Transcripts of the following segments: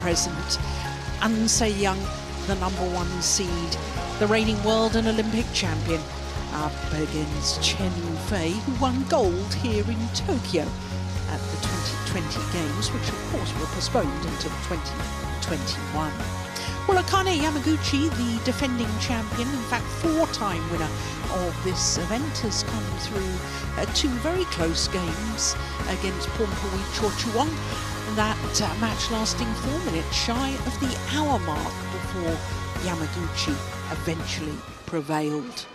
present. An Se-young, the #1 seed, the reigning world and Olympic champion, up against Chen Yu Fei, who won gold here in Tokyo at the 2020 Games, which of course were postponed until 2021. Well, Akane Yamaguchi, the defending champion, in fact 4-time winner of this event, has come through 2 very close games against Pompoi Chochuang. That match lasting 4 minutes shy of the hour mark before Yamaguchi eventually prevailed.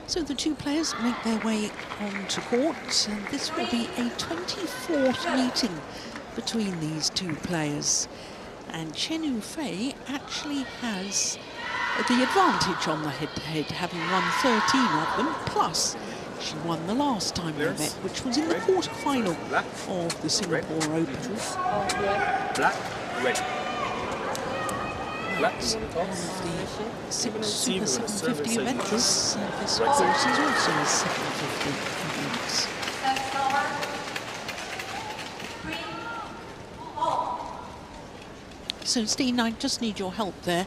So the 2 players make their way onto court, and this will be a 24th meeting between these 2 players. And Chen Yu Fei actually has the advantage on the head-to-head, having won 13 of them, plus she won the last time they met, which was in the quarter-final of the Singapore Open. Black, red. That's one of the 6 Super 750 events. This course is also a 750 event. So, Steen, I just need your help there.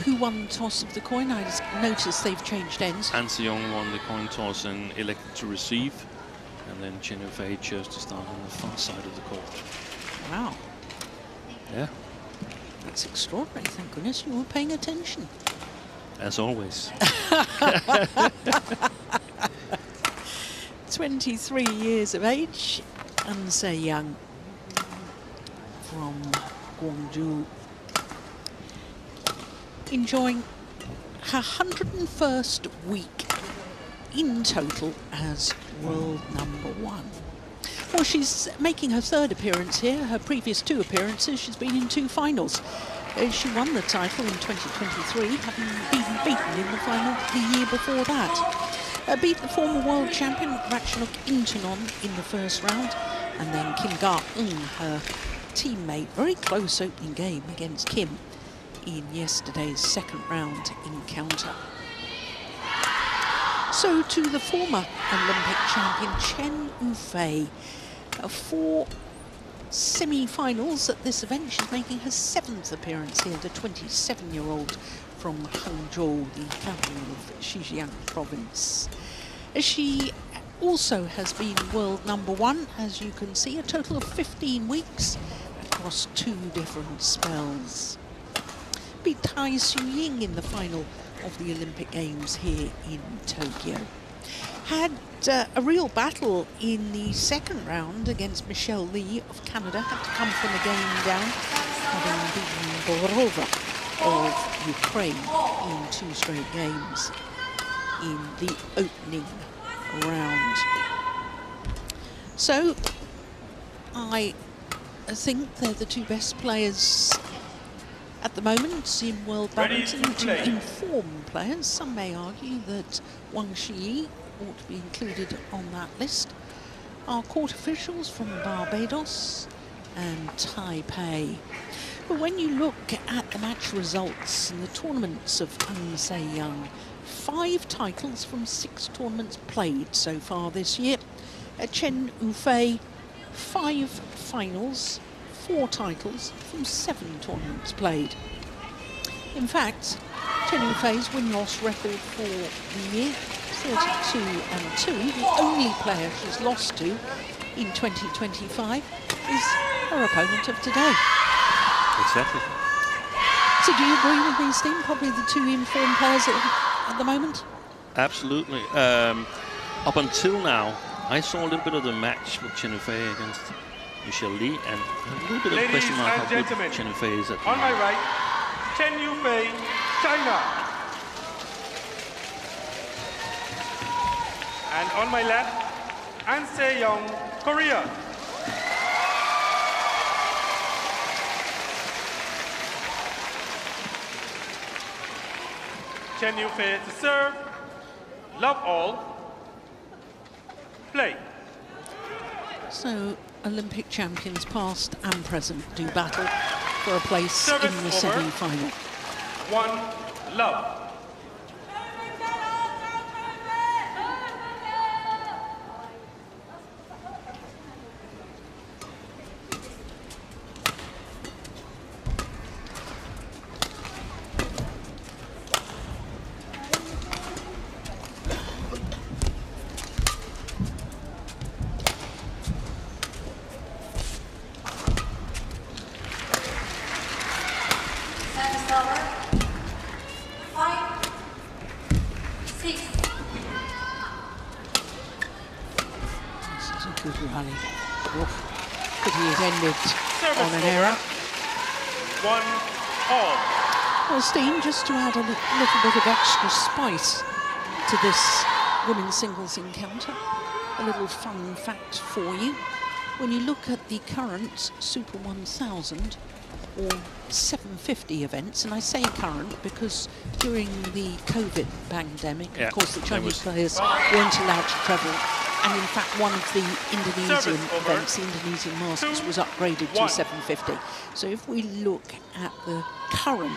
Who won the toss of the coin? I just noticed they've changed ends. An Se-young won the coin toss and elected to receive, and then Chen Yu Fei chose to start on the far side of the court. Wow. Yeah. That's extraordinary, thank goodness you were paying attention. As always. 23 years of age, An Se-young from Gwangju, enjoying her 101st week in total as world #1. Well, she's making her 3rd appearance here. Her previous 2 appearances, she's been in 2 finals. She won the title in 2023, having been beaten in the final the year before that. Beat the former world champion Ratchanok Intanon in the 1st round, and then Kim Ga-eun, her teammate, very close opening game against Kim in yesterday's 2nd round encounter. So to the former Olympic champion Chen Yu Fei, 4 semi-finals at this event. She's making her 7th appearance here, the 27-year-old from Hangzhou, the capital of Xinjiang province. She also has been world #1, as you can see, a total of 15 weeks across 2 different spells. Beat Tai Su-ying in the final of the Olympic Games here in Tokyo. Had a real battle in the 2nd round against Michelle Lee of Canada. Had to come from a game down, having beaten Borova of Ukraine in 2 straight games in the opening round. So I think they're the 2 best players at the moment in world badminton, 2 informed players. Some may argue that Wang Shi ought to be included on that list. Our court officials from Barbados and Taipei. But when you look at the match results in the tournaments of An Se-young, 5 titles from 6 tournaments played so far this year. Chen Yu Fei, 5 finals, 4 titles from 7 tournaments played. In fact, Chen Yu Fei's win-loss record for the year, 32-2. The only player she's lost to in 2025 is her opponent of today. Exactly. So do you agree with me, Steve? Probably the 2 informed players at the moment? Absolutely. Up until now, I saw a little bit of the match with Chen Yu Fei against Michelle Lee, and a little bit of a question mark how good Chen Yu Fei is at the on my moment. right, Chen Yu Fei, China. And on my left, An Se-young, Korea. Chen Yu Fei to serve, love all, play. So Olympic champions past and present do battle for a place Service in the over. semi-final. 1, love. Good rally. Oof. Could he have ended on an error? 1-all. Well, Steen, just to add a little bit of extra spice to this women's singles encounter, a little fun fact for you. When you look at the current Super 1000 or 750 events, and I say current because during the COVID pandemic, Yeah, of course, the Chinese players weren't allowed to travel. And in fact, one of the Indonesian events, the Indonesian Masters, was upgraded to 750. So if we look at the current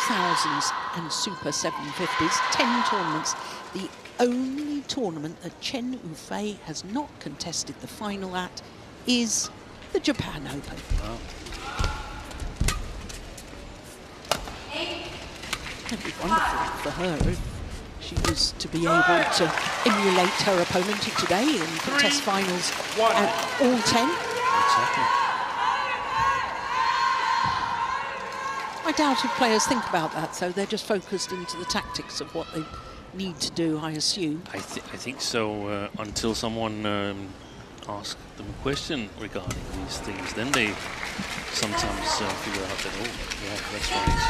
thousands and Super 750s, 10 tournaments, the only tournament that Chen Yu Fei has not contested the final at is the Japan Open. Wow. It'd be wonderful for her if she was to be able to emulate her opponent of today and contest finals at all 10. Exactly. I doubt if players think about that, so they're just focused into the tactics of what they need to do, I assume. I think so, until someone asks them a question regarding these things. Then they sometimes figure out that, oh, yeah, that's right.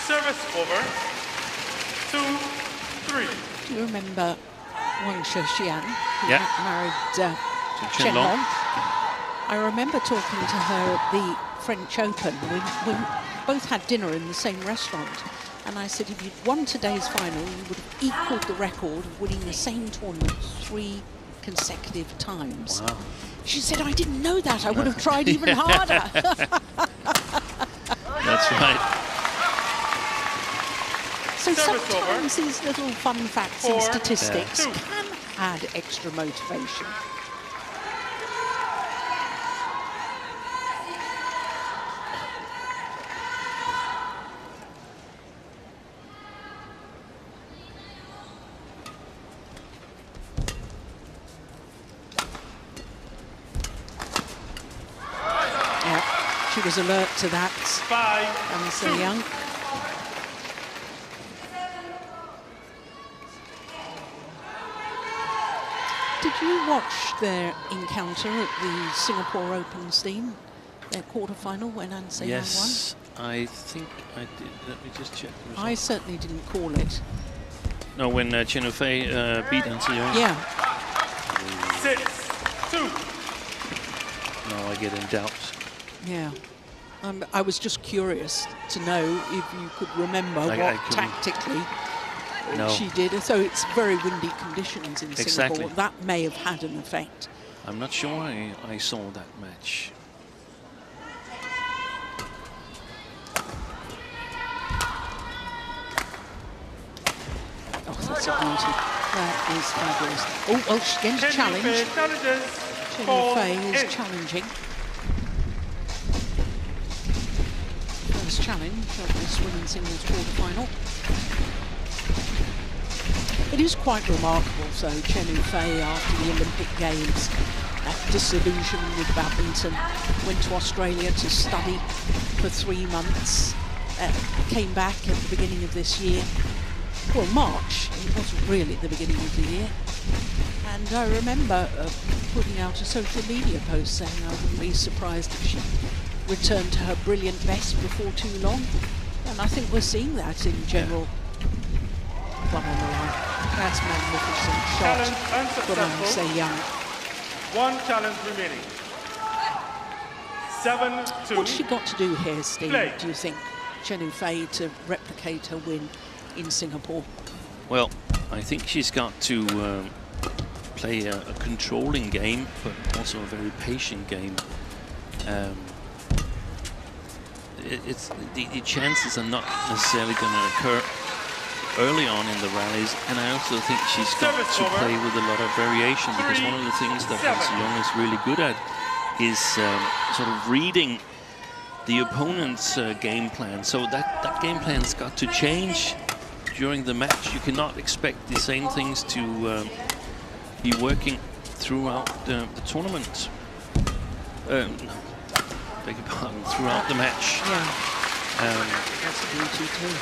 Service over. 2-3. Do you remember Wang Xian, who Yeah. married Chen Long? I remember talking to her at the French Open. We both had dinner in the same restaurant. And I said, if you'd won today's final, you would have equaled the record of winning the same tournament 3 consecutive times. Wow. She said, I didn't know that. I would have tried even harder. That's right. So Service sometimes these little fun facts and 4, statistics 2. can add extra motivation. She was alert to that. 5, And so young. Did you watch their encounter at the Singapore Open, Steen? Their quarterfinal when An Se Young won? Yes, I think I did. Let me just check. I certainly didn't call it. No, when Chen Yu Fei beat An Se Young. Yeah. 6-2. No, I get in doubt. Yeah. I was just curious to know if you could remember I what couldn't. tactically No. she did. So it's very windy conditions in Exactly. Singapore. That may have had an effect. I'm not sure I saw that match. Oh, that's a beauty. That is fabulous. Oh, well, she's getting Chen Yu challenged. Fei challenges. Chen Yu Ball Fei is in. challenging. First challenge of this women's singles quarterfinal. It is quite remarkable, so Chen Yu Fei, after the Olympic Games, that disillusion with badminton, went to Australia to study for 3 months, came back at the beginning of this year. Well, March, it wasn't really the beginning of the year. And I remember putting out a social media post saying I wouldn't be surprised if she returned to her brilliant best before too long. And I think we're seeing that in general. One on the line. That's magnificent shot Challenge from An Se unsuccessful. Young. 1 challenge remaining. 7-2. What's she got to do here, Steve, Play. do you think, Chen Yu Fei, to replicate her win in Singapore? Well, I think she's got to play a controlling game, but also a very patient game. The chances are not necessarily going to occur early on in the rallies, and I also think she's got Service to over. play with a lot of variation, because one of the things that An Se Young is really good at is sort of reading the opponent's game plan. So that game plan's got to change during the match. You cannot expect the same things to be working throughout the tournament. No, beg your pardon, throughout the match. Yeah, that's a beauty too.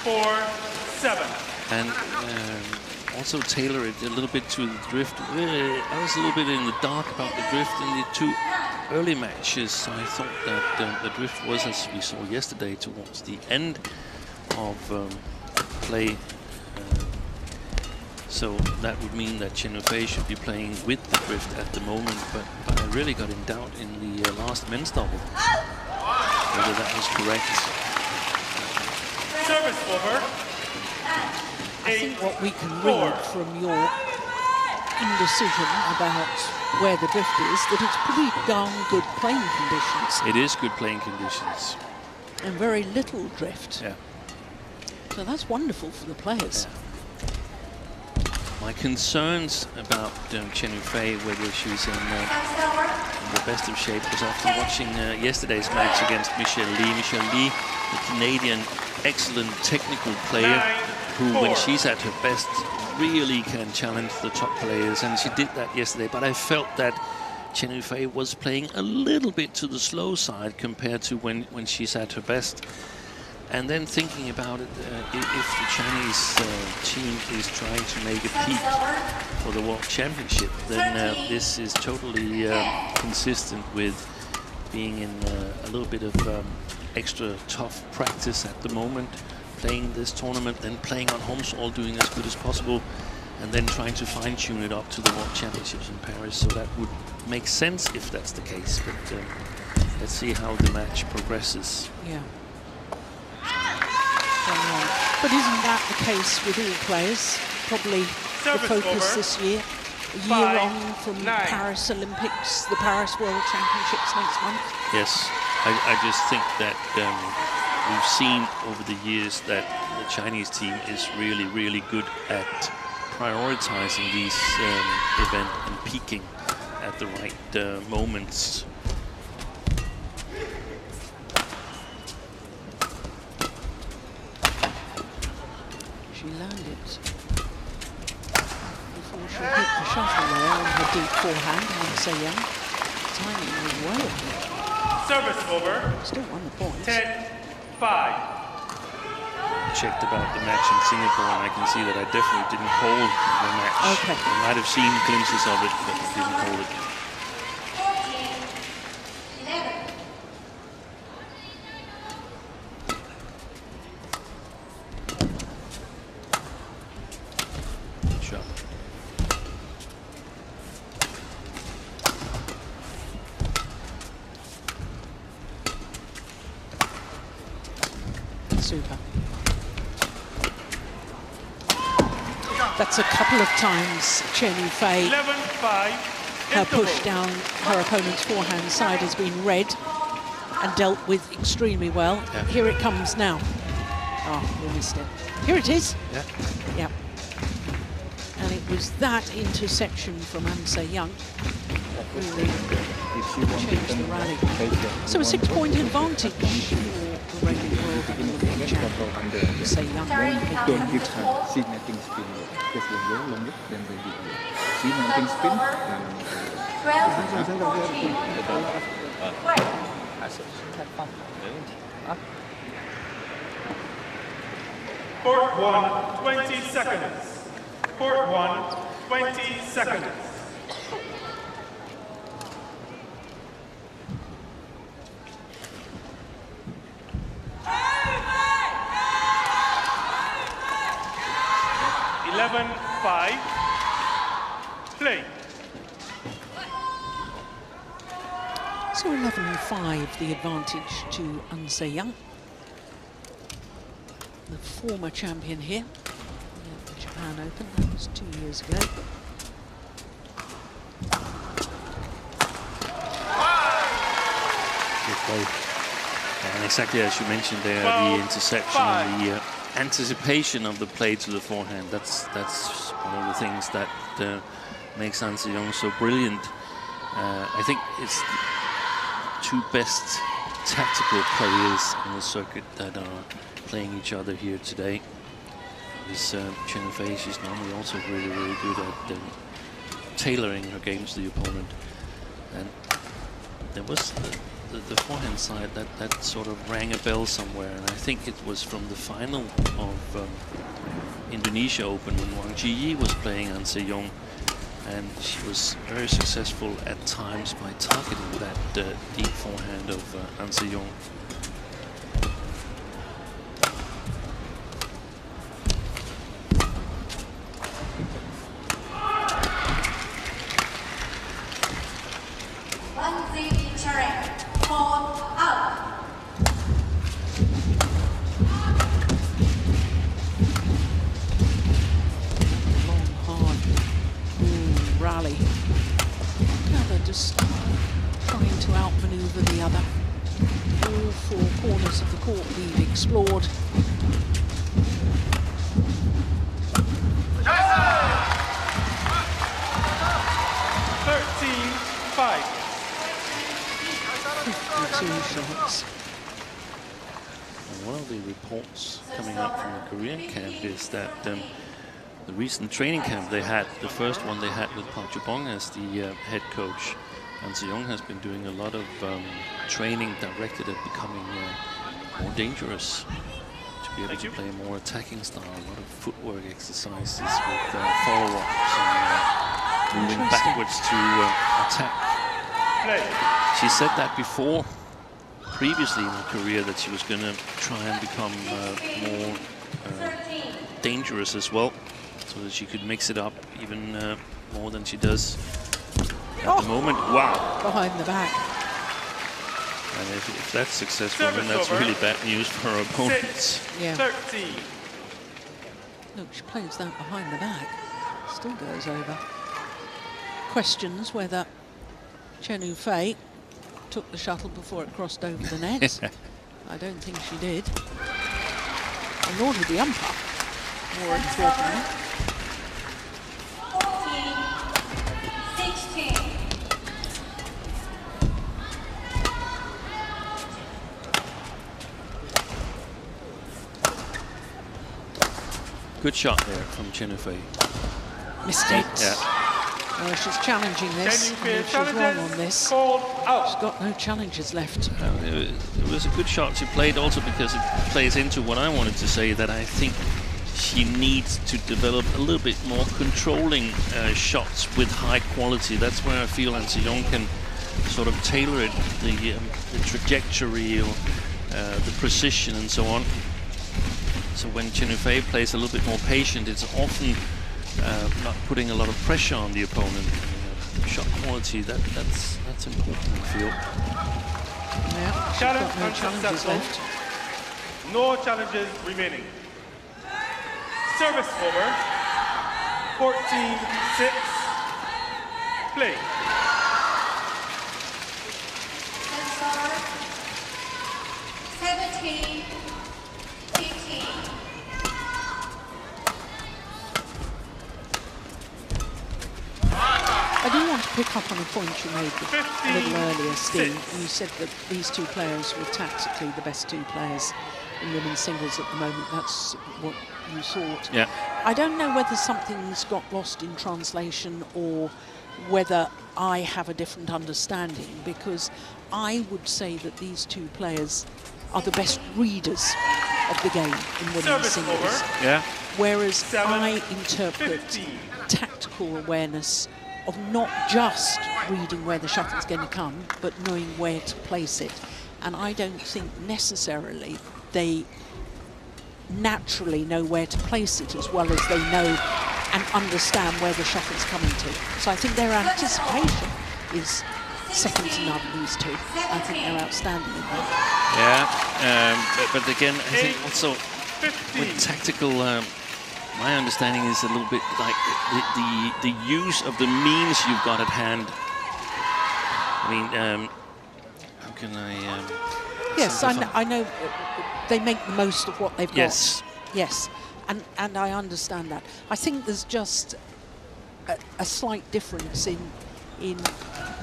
4-7. And also tailor it a little bit to the drift. I was a little bit in the dark about the drift in the 2 early matches. I thought that the drift was, as we saw yesterday, towards the end of play. So that would mean that Chen Yu Fei should be playing with the drift at the moment, but I really got in doubt in the last men's double whether that was correct. Service over. I think what we can read from your indecision about where the drift is, that it's pretty darn good playing conditions. It is good playing conditions. And very little drift. Yeah. So that's wonderful for the players. Yeah. My concerns about Chen Yu Fei, whether she's in the best of shape, was after watching yesterday's match against Michelle Lee. Michelle Lee, the Canadian, excellent technical player, who, when she's at her best, really can challenge the top players, and she did that yesterday. But I felt that Chen Yu Fei was playing a little bit to the slow side compared to when she's at her best. And then thinking about it, if the Chinese team is trying to make a peak for the World Championship, then this is totally consistent with being in a little bit of extra tough practice at the moment, playing this tournament, then playing on home soil, doing as good as possible, and then trying to fine-tune it up to the World Championships in Paris. So that would make sense if that's the case, but let's see how the match progresses. Yeah. But isn't that the case with all players? Probably the focus this year, a year on from Paris Olympics, the Paris World Championships next month. Yes, I just think that we've seen over the years that the Chinese team is really, really good at prioritizing these events and peaking at the right moments. She landed before she hit the shuttle there on her deep forehand, and so young. Timing was well ahead. Service over. Still won the point. 10-5. Checked about the match in Singapore, and I can see that I definitely didn't hold the match. Okay. I might have seen glimpses of it, but I didn't hold it. Super. That's a couple of times Chen Yu Fei. 11-5. Her push down her opponent's forehand side has been read and dealt with extremely well. Yeah. Here it comes now. Oh, we missed it. Here it is. Yeah. Yep. And it was that interception from An Se-young really changed the rally. So a 6-point advantage for the reigning world champion. Se-young. Don't give her signating spin. Just long it, then they give you signating spin. Court 1, 20 seconds. Court 1, 20 seconds. Play. So 11-5, the advantage to An Se-young, the former champion here at the Japan Open. That was 2 years ago. Good play. And exactly as you mentioned there, the interception and the anticipation of the play to the forehand. That's one of the things that makes An Se-young so brilliant. I think it's the two best tactical players on the circuit that are playing each other here today. This Chen Yu Fei, she's normally also really, really good at tailoring her games to the opponent. And there was the the forehand side, that sort of rang a bell somewhere, and I think it was from the final of Indonesia Open when Wang Ji was playing An Se-young, and she was very successful at times by targeting that deep forehand of An Se-young. Just trying to outmaneuver the other. All four corners of the court being explored. (13-5). 52 shots. One of the reports coming up from the Korean camp is that the recent training camp they had, the first one they had with Park Ju-bong as the head coach, An Se-young has been doing a lot of training directed at becoming more dangerous, to be able to play a more attacking style, a lot of footwork exercises with follow-ups and moving backwards to attack. She said that before, previously in her career, that she was going to try and become more dangerous as well, so that she could mix it up even more than she does at the moment. Wow! Behind the back. And if that's successful, then that's really bad news for her opponents. Yeah. 13. Look, she plays that behind the back. Still goes over. Questions whether Yu Fei took the shuttle before it crossed over the net. I don't think she did. And nor did the umpire, more importantly. 14-16. Good shot there from Yu Fei. Missed it. Yeah. Well, she's challenging this. And if she's wrong on this, she's got no challenges left. It was a good shot she played, also because it plays into what I wanted to say, that I think she needs to develop a little bit more controlling shots with high quality. That's where I feel An Se-young can sort of tailor it, the trajectory or the precision and so on. So when Yu Fei plays a little bit more patient, it's often not putting a lot of pressure on the opponent. Shot quality, that's important, I feel. Yeah, she's Challenge got no challenges left. No challenges remaining. Service over. 14-6. Play. Service over. 17-15. I do want to pick up on a point you made a little earlier, Steve. You said that these two players were tactically the best two players in women's singles at the moment. That's what you thought. Yeah. I don't know whether something's got lost in translation or whether I have a different understanding, because I would say that these two players are the best readers of the game in women's singles. Yeah. Whereas I interpret tactical awareness of not just reading where the shuttle's going to come, but knowing where to place it. And I don't think necessarily they naturally know where to place it as well as they know and understand where the shuttle's coming to. So I think their anticipation is second to none, these two. I think they're outstanding in that. Yeah, but again, I think also with tactical, my understanding is a little bit like the use of the means you've got at hand. I mean, how can I? Yes, I know they make the most of what they've yes. got. Yes, and I understand that. I think there's just a slight difference in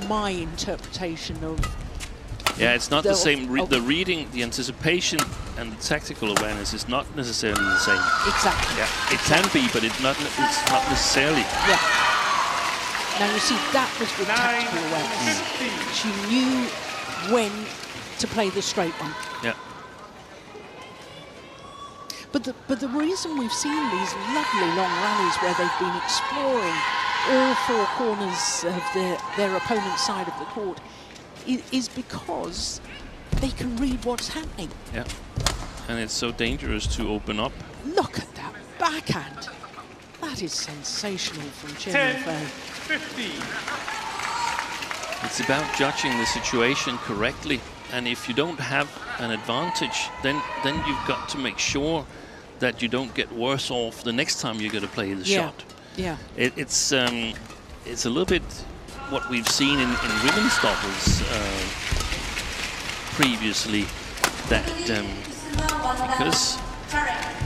my interpretation of. Yeah, it's not the same. The reading, the anticipation, and the tactical awareness is not necessarily the same. Exactly. Yeah, it can be, but it's not necessarily. Yeah. Now you see, that was with tactical awareness. She knew when to play the straight one. Yeah. But the reason we've seen these lovely long rallies where they've been exploring all four corners of their opponent's side of the court is because they can read what's happening. Yeah. And it's so dangerous to open up. Look at that backhand. That is sensational from Chen Yu Fei. 15. It's about judging the situation correctly. And if you don't have an advantage, then you've got to make sure that you don't get worse off the next time you're going to play the shot. Yeah. It's a little bit what we've seen in women's doubles previously, that because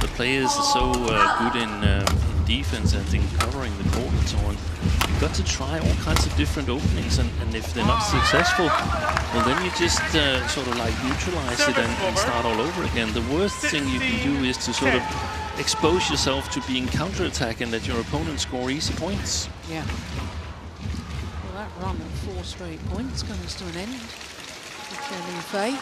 the players are so good in defense and in covering the court and so on, you've got to try all kinds of different openings, and if they're not successful, well, then you just sort of like neutralize it and start all over again. The worst thing you can do is to sort of expose yourself to being counterattack and let your opponent score easy points. Yeah. Well, that run of 4 straight points comes to an end for Chen Yu Fei.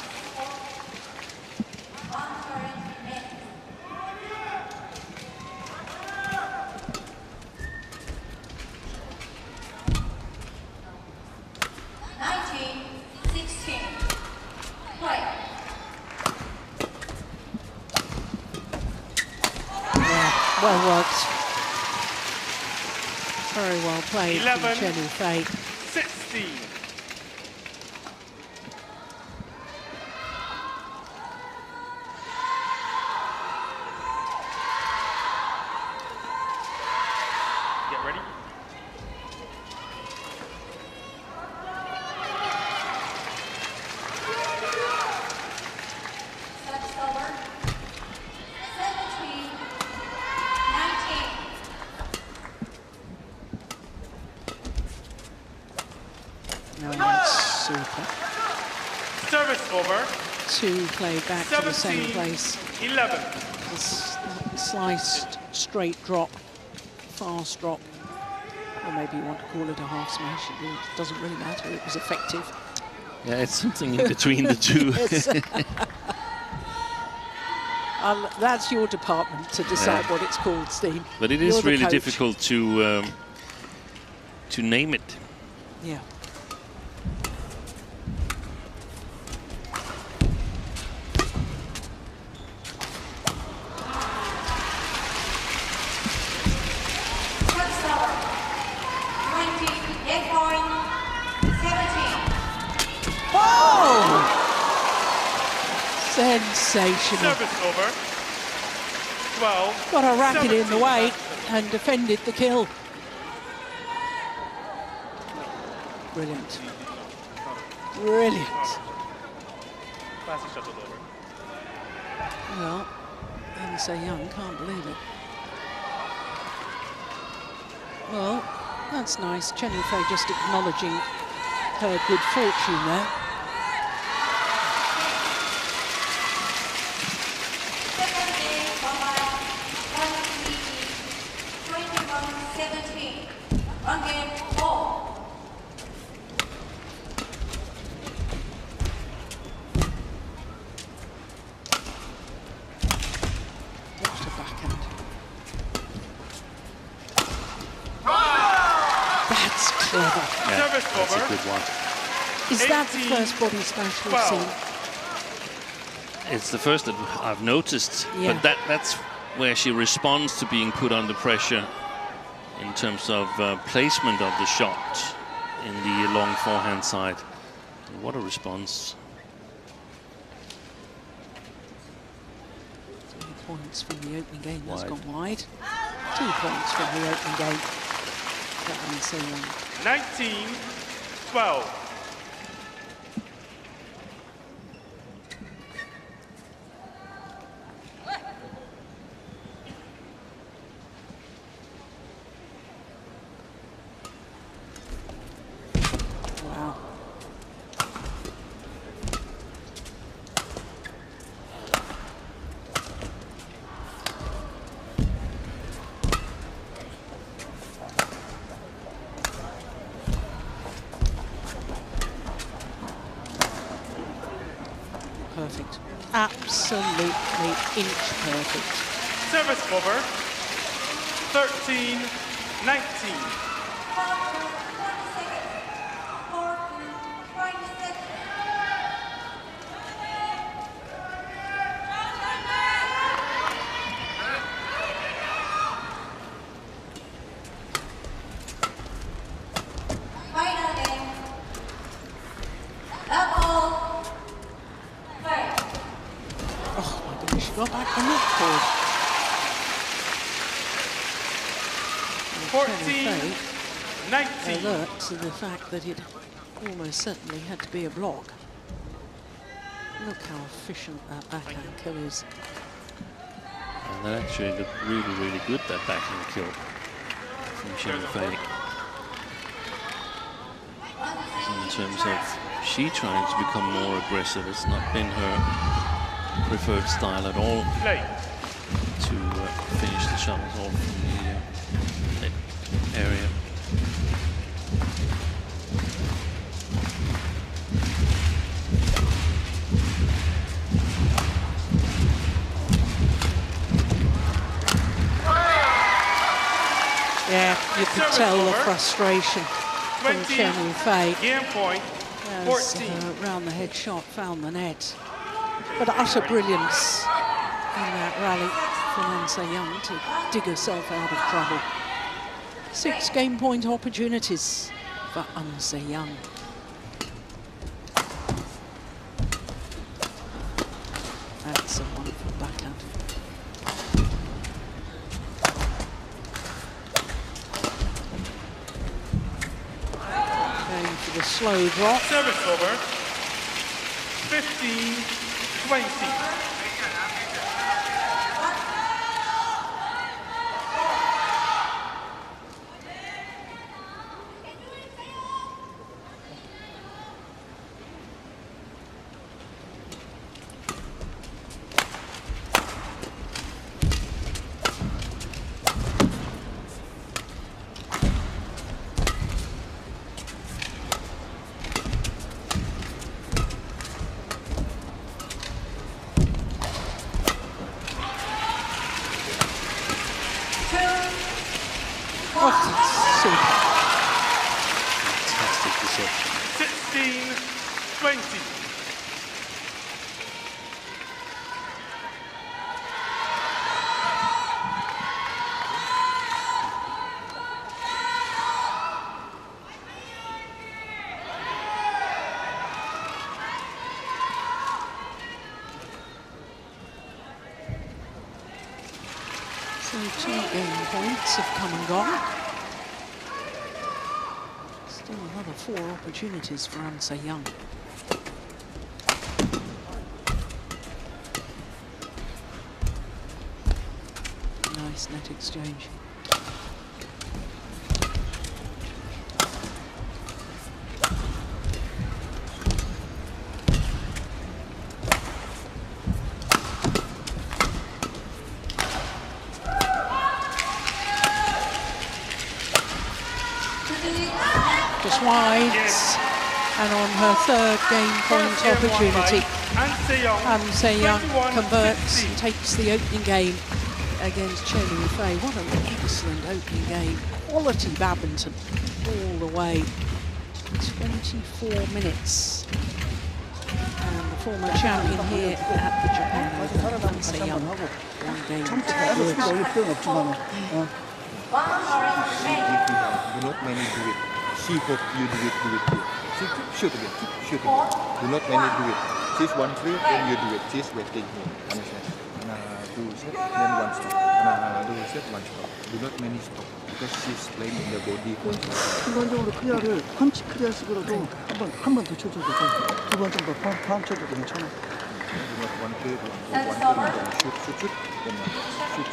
Well worked. Very well played from Chen Yu Fei. 16. Get ready. Super. Service over. 2 played back to the same place. 11. Sliced, straight drop, fast drop, or maybe you want to call it a half smash. It doesn't really matter. It was effective. Yeah, it's something in between the two. That's your department to decide what it's called, Steve. But it is really difficult to name it. Yeah. Sensational. Service over. 12. Got a racket in the way and defended the kill. Brilliant. Brilliant. Classic shuttle over. Well, and so young, can't believe it. Well, that's nice. Chen Yu Fei just acknowledging her good fortune there. Is that the first body smash we've seen? It's the first that I've noticed, but that's where she responds to being put under pressure in terms of placement of the shot in the long forehand side. And what a response. 3 points from the opening game. That's gone wide. 2 points from the opening game. That one's so long. 19-12. absolutely inch perfect. Service over. 13-19. Got back the net cord. 14-19. Alert to the fact that it almost certainly had to be a block. Look how efficient that backhand kill is. And that actually looked really, really good, that backhand kill from Yu Fei. In terms of she trying to become more aggressive, it's not been her preferred style at all to finish the shuttles off from the net area. Yeah, you could tell the frustration from Yu Fei. Game point. As round the head shot found the net. But utter brilliance in that rally from An Se-young to dig herself out of trouble. 6 game point opportunities for An Se-young. That's a wonderful backhand. Going for the slow drop. Service over. 15-20. Fantastic reception. 16-20. So 2 game points have come and gone. Still another 4 opportunities for An Se-young. Nice net exchange. Just wide, and on her 3rd game point opportunity, An Se-young converts and takes the opening game against Yu Fei. What an excellent opening game. Quality badminton all the way. 24 minutes. And the former champion here at the Japan Open, An Se-young, 1 game to Do not many do it. She hope you do it too. Shoot again. Do not many do it. She's 1-3, then you do it. She's waiting here. Understand? Do set, then 1 stop. Do set, 1 stop. Do not many stop. Because she's playing in the body control. 순간적으로 클리어를 펀치 클리어식으로도 한 번 더 쳐줘도 돼. 2번 정도 판 쳐줘도 괜찮아. Do not 1-2, shoot, then shoot,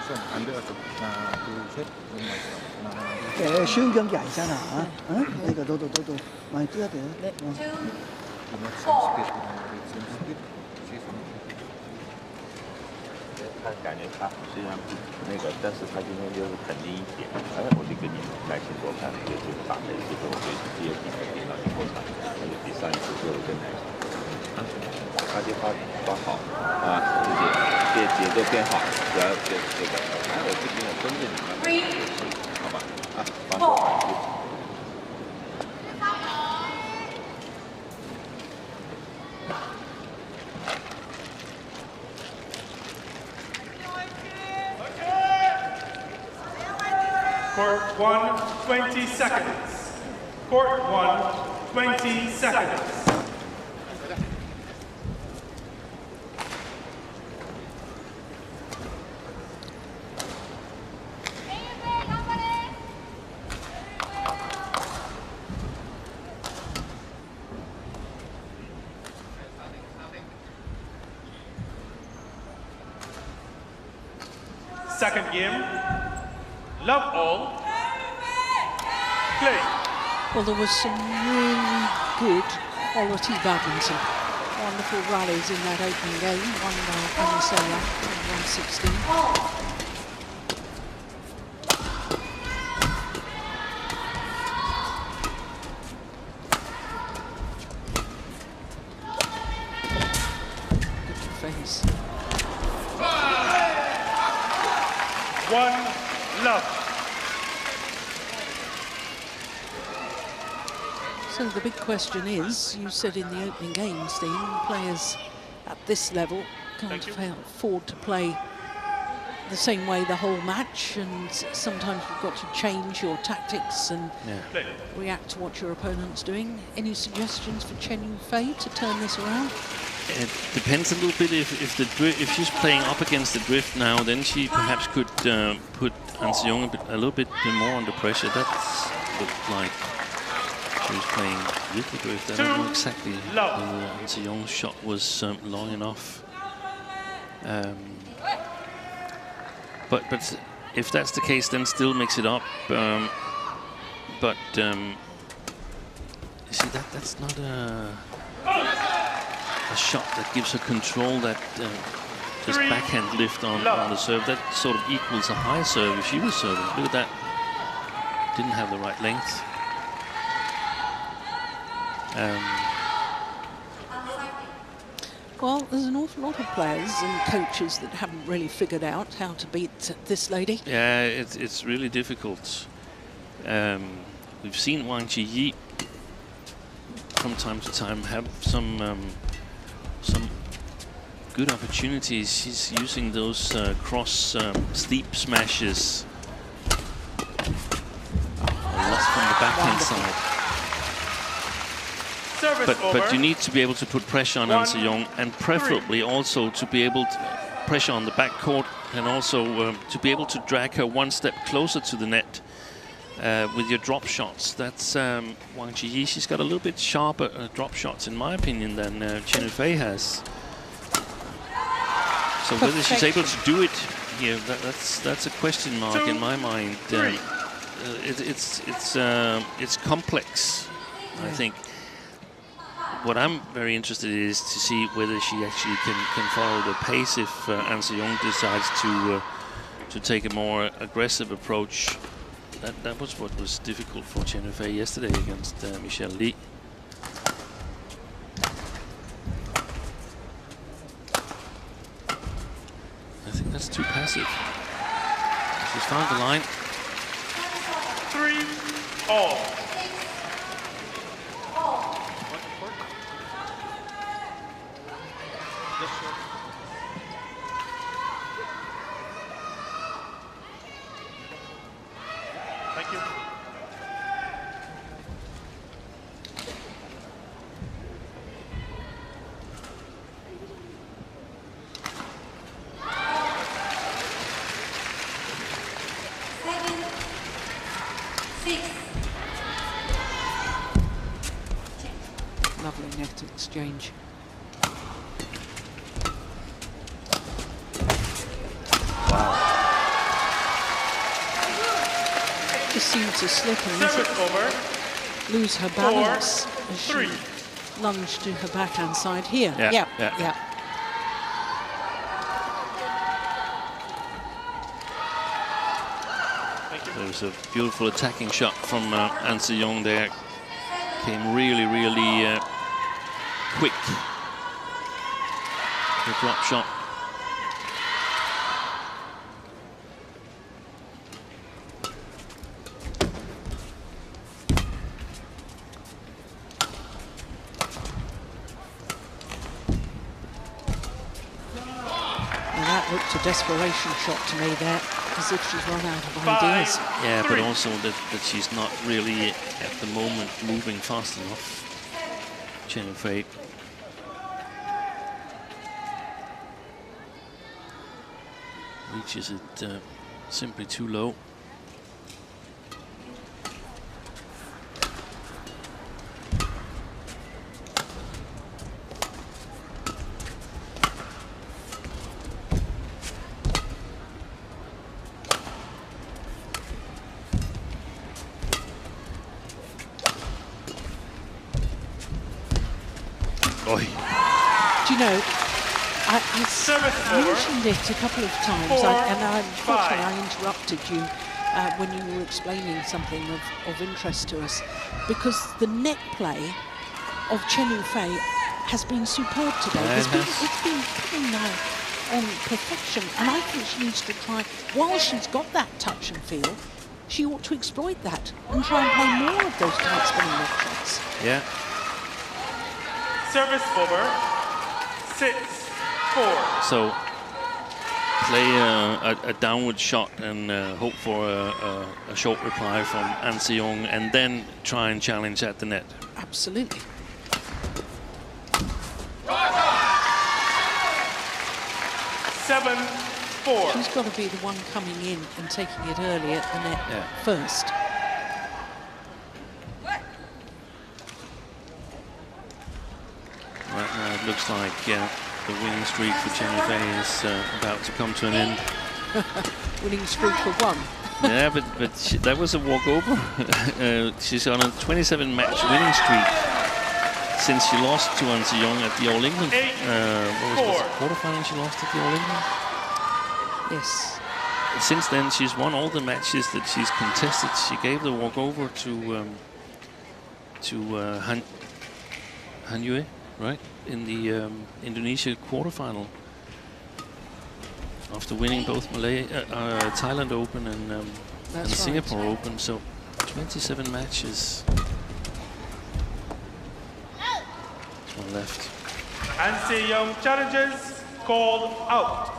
then under a stop. Do set, then 1 stop. 예, 쉬운 경기 아니잖아. 응? 그러니까 너도 많이 뛰어야 돼. 네.他感觉他虽然不那个，但是他今天就是肯定一点。哎，我就跟你耐心多看了一个这个打的，就是我对第二比赛盯到以后场，而且比上一次做的更耐心。发挥发好啊，这节奏变好，主要这个，还有这边的跟着你们，好吧？啊，放手。Court 1, 20 seconds. Court 1, 20 seconds. Second game. Love all. Play. Well, there was some really good quality badminton. Wonderful rallies in that opening game, won by Anastasia in 116. Good defense. 1 love. So the big question is, you said in the opening game, Steve, players at this level can't afford to play the same way the whole match, and sometimes you've got to change your tactics and react to what your opponent's doing. Any suggestions for Chen Yu Fei to turn this around? It depends a little bit if she's playing up against the drift now, then she perhaps could put Han Se-young a little bit more under pressure. That looked like she was playing with the drift. I don't know exactly whether Han Se-young's shot was long enough. But if that's the case, then still mix it up. You see, that's not a shot that gives her control, that just backhand lift on the serve. That sort of equals a high serve if she was serving. Look at that. Didn't have the right length. Well, there's an awful lot of players and coaches that haven't really figured out how to beat this lady. Yeah, it's really difficult. We've seen Wang Qi from time to time have some good opportunities. She's using those cross steep smashes a lot from the backhand side. But you need to be able to put pressure on Han Se-young, and preferably also to be able to pressure on the backcourt, and also to be able to drag her one step closer to the net with your drop shots. That's Wang Qi. She's got a little bit sharper drop shots, in my opinion, than Chen Yu Fei has. So whether she's able to do it here, that's a question mark in my mind. It's complex, I think. What I'm very interested in is to see whether she actually can follow the pace if Han Se-young decides to take a more aggressive approach. That was what was difficult for Chen Yu Fei yesterday against Michelle Lee. I think that's too passive. She's found the line. 3-all. Thank you. Lovely net exchange. Just seemed to slip and lose her balance as she lunged to her backhand side here. Yeah. There was a beautiful attacking shot from Han Se-young there. Came really quick the drop shot. And that looked a desperation shot to me there, as if she's run out of ideas. Yeah, but also that she's not really at the moment moving fast enough. Chen Fei. Reaches it simply too low. Do you know, I mentioned it a couple of times, unfortunately I interrupted you when you were explaining something of interest to us, because the net play of Chen Fei has been superb today. It's been putting on perfection, and I think she needs to try, while she's got that touch and feel, she ought to exploit that and try and play more of those tight spinning net shots. Yeah. Service over. 6-4. So play a downward shot and hope for a short reply from An Se-young, and then try and challenge at the net. Absolutely. 7-4. She's got to be the one coming in and taking it early at the net first. Right now it looks like the winning streak for Chen Fei is about to come to an end. Winning streak for one. Yeah, but that was a walkover. She's on a 27-match winning streak since she lost to An Se-young at the All England. What was it? Quarterfinals she lost at the All England. Yes. Since then, she's won all the matches that she's contested. She gave the walkover to Han Yue, right, in the Indonesia quarterfinal, after winning both Thailand Open and Singapore Open. So 27 matches. There's one left. An Se-young challenges called out.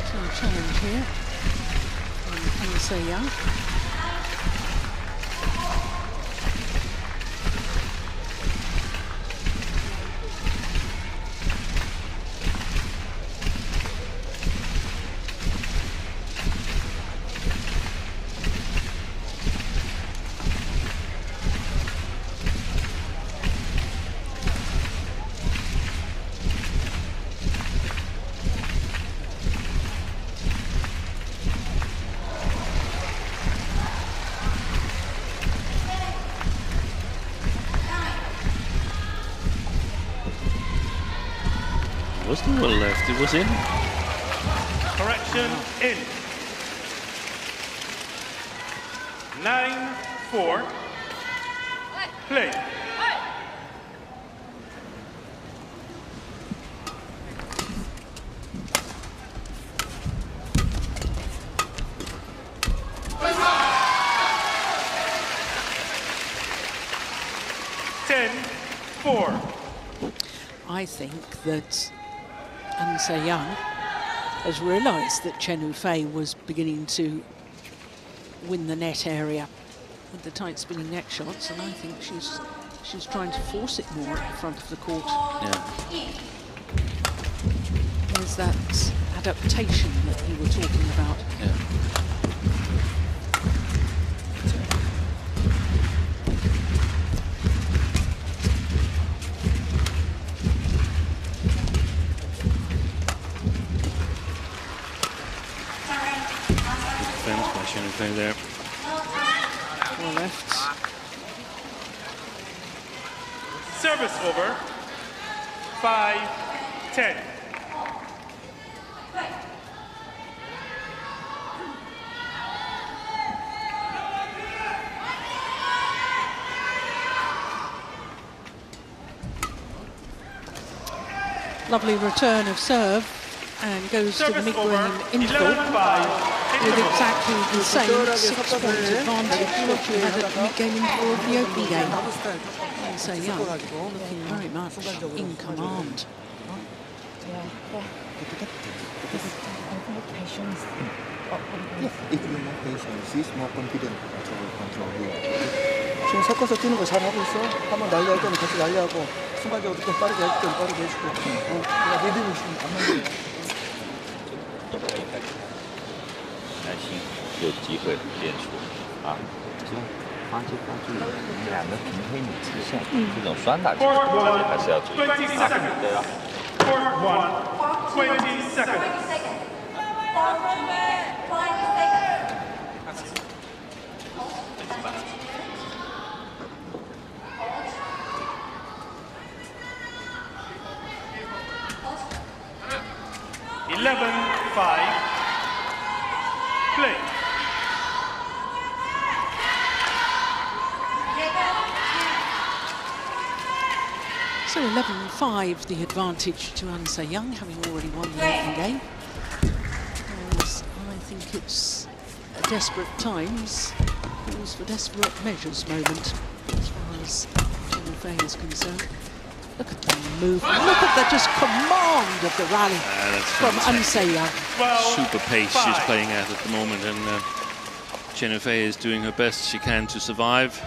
So challenge here from An Se-young. Was the well left? It was in. Correction in. 9-4. Play. I think that An Se-young has realised that Chen Fei was beginning to win the net area with the tight spinning net shots, and I think she's trying to force it more at the front of the court. Yeah. There's that adaptation that you were talking about. Yeah. There. Four left. Service over. 5-10. Lovely return of serve and goes to the Service mid-game over, interval 11-5. with exactly the same 6-point advantage that you had at the mid-game interval of the opening game. And so Young looking very much in command. Yeah, if you're more patient, she's more confident. Control here. 지금 섞어서 뛰는 거 잘 하고 있어. 한번 날려할 때는 같이 날려하고 순간적으로 좀 빠르게 할 때는 빠르게 해주고. 그러니까 리듬이 지금 안 맞는 거야. 耐心，有机会练出啊。这种发球发注，你两个平推你直线，这种双打球还是要注意啊。对了。 Court 1, 20 seconds. 11-5. Play. So 11-5 the advantage to An Se-young, having already won the opening game. Whereas I think it's desperate times, calls for desperate measures moment as far as Yu Fei is concerned. Look at the movement, look at the just command of the rally from An Se-young. Super pace she's playing at the moment, and Yu Fei is doing her best she can to survive.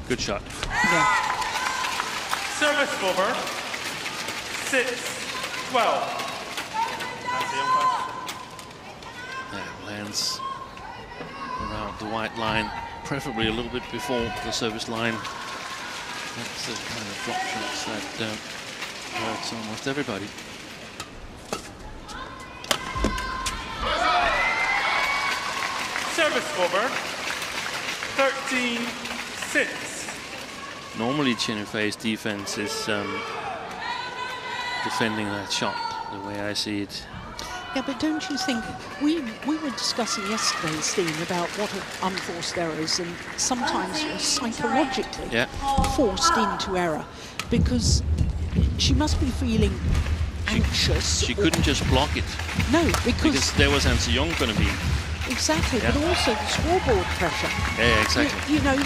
Good shot. Yeah. Service over. 6-12. Lands around the white line, preferably a little bit before the service line. That's the kind of drop shots that hurts almost everybody. Service over. 13-6. Normally Yu Fei's defense is defending that shot, the way I see it. Yeah, but don't you think, we were discussing yesterday, Steen, about what are unforced errors, and sometimes you're psychologically forced into error because she must be feeling anxious. She couldn't just block it. No, because there was An Se-young going to be. Exactly, but also the scoreboard pressure. Yeah, exactly. You know,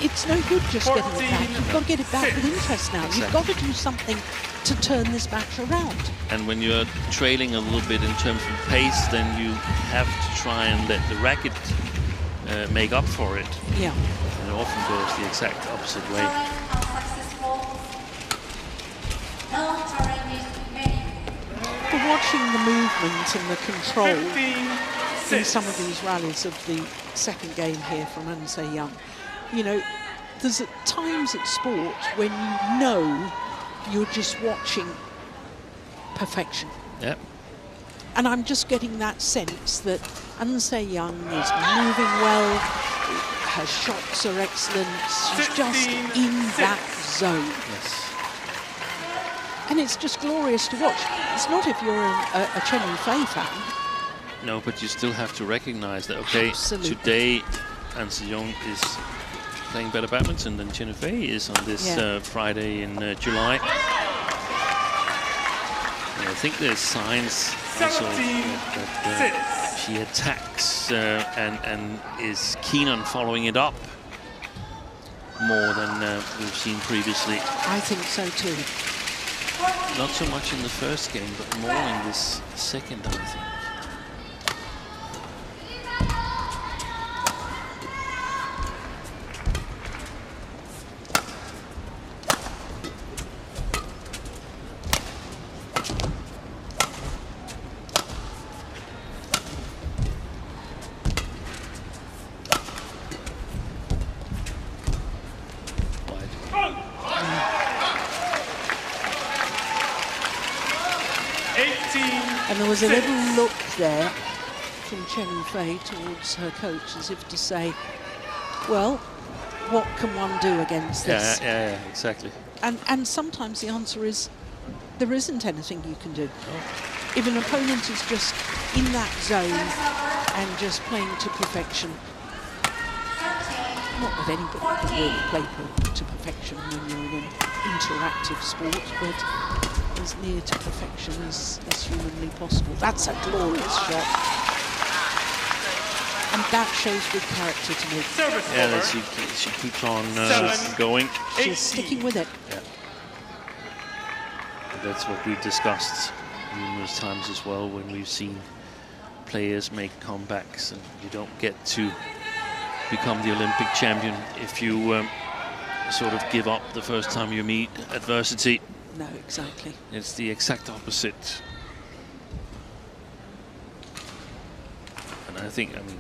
it's no good just getting it back. You've got to get it back with interest now. Exactly. You've got to do something to turn this match around. And when you're trailing a little bit in terms of pace, then you have to try and let the racket make up for it. Yeah. And it often goes the exact opposite way. But watching the movement and the control in some of these rallies of the second game here from An Se-young, you know, there's times at sport when you know you're just watching perfection. Yep. And I'm just getting that sense that An Se-young is moving well, her shots are excellent, she's just in that zone. Yes. And it's just glorious to watch. It's not if you're a Chen Yu Fei fan. No, but you still have to recognize that, okay, Absolutely. today An Se-young is playing better badminton than Yu Fei is on this Friday in July. And I think there's signs also that she attacks and is keen on following it up more than we've seen previously. I think so too. Not so much in the first game, but more in this second, I think. And there was a little look there from Chen Yu Fei towards her coach, as if to say, well, what can one do against this? Yeah, exactly. And sometimes the answer is, there isn't anything you can do. If an opponent is just in that zone and just playing to perfection, not that anybody can really play to perfection when you're in an interactive sport, but as near to perfection as humanly possible. That's a glorious shot. And that shows good character to me. Yeah, she keeps on going. She's sticking with it. Yeah. That's what we've discussed numerous times as well when we've seen players make comebacks, and you don't get to become the Olympic champion if you sort of give up the first time you meet adversity. No, exactly. It's the exact opposite. And I think, I mean,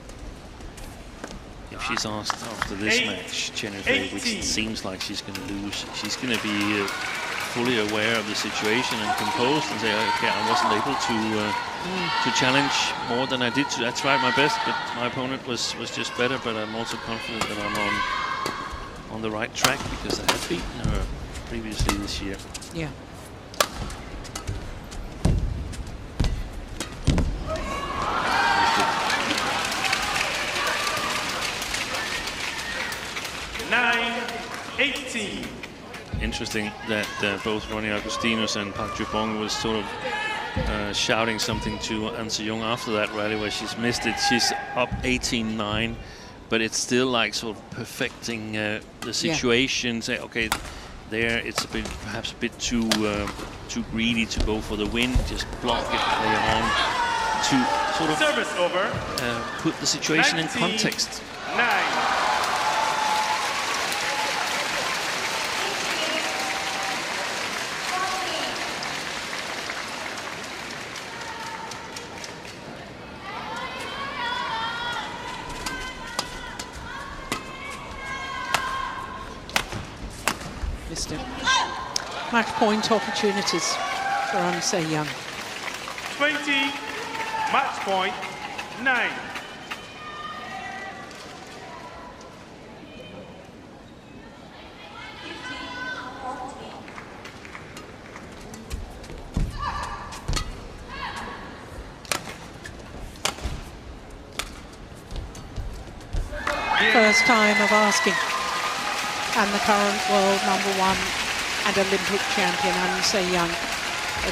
if she's asked after this match, Chen Yu Fei, which it seems like she's going to lose, she's going to be fully aware of the situation and composed and say, okay, I wasn't able to challenge more than I did. I tried my best, but my opponent was just better. But I'm also confident that I'm on the right track because I have beaten her previously this year. Yeah. Interesting that both Ronnie Augustinus and Park Ju-bong was sort of shouting something to An Se-young after that rally where she's missed it. She's up 18-9, but it's still like sort of perfecting the situation. Yeah. Say, okay, there it's perhaps a bit too greedy to go for the win. Just block it, play on to sort of service over. Put the situation in context. 9. Missed it. Match point opportunities for An Se-young. 20, match point, 9. First time of asking. And the current world #1 and Olympic champion An Se-young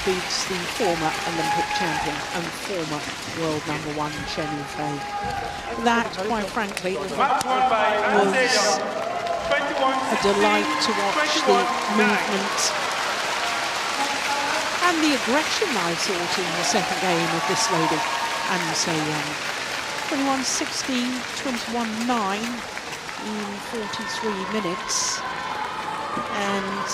beats the former Olympic champion and former world #1 Chen Yu Fei. That, quite frankly, was a delight to watch the movement and the aggression I thought in the second game of this lady, An Se-young. 21-16, 21-9. In 43 minutes, and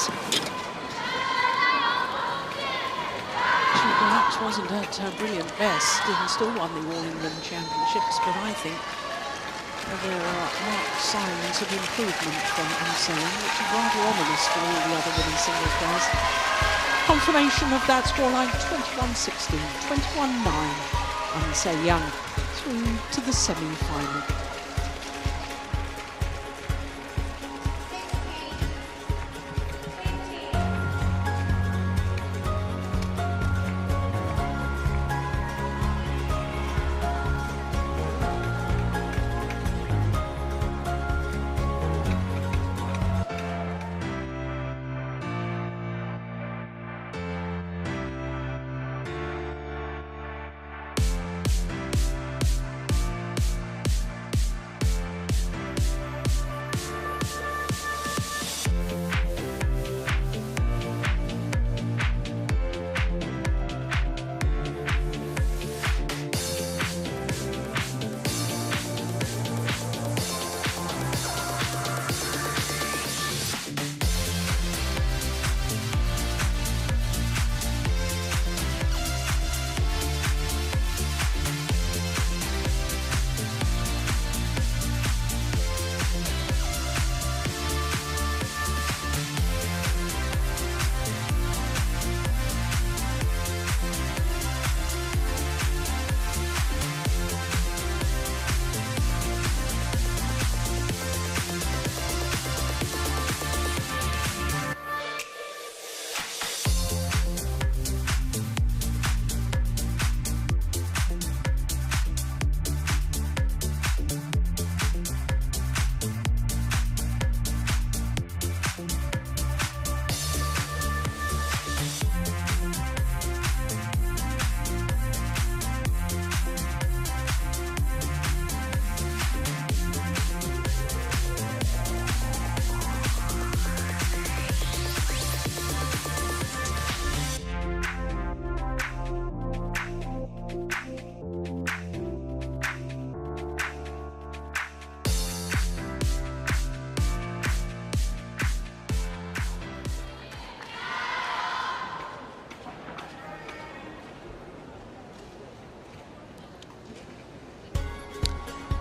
she perhaps wasn't at her brilliant best and still won the All England Championships, but I think there are marked signs of improvement from An Se-young, which is rather ominous for all the other women's singles players. Confirmation of that scoreline: 21-16, 21-9. An Se-young through to the semi-final.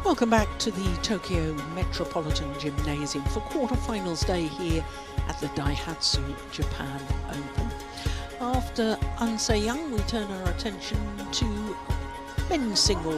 Welcome back to the Tokyo Metropolitan Gymnasium for quarterfinals day here at the DAIHATSU Japan Open. After An Se-young, we turn our attention to men's singles.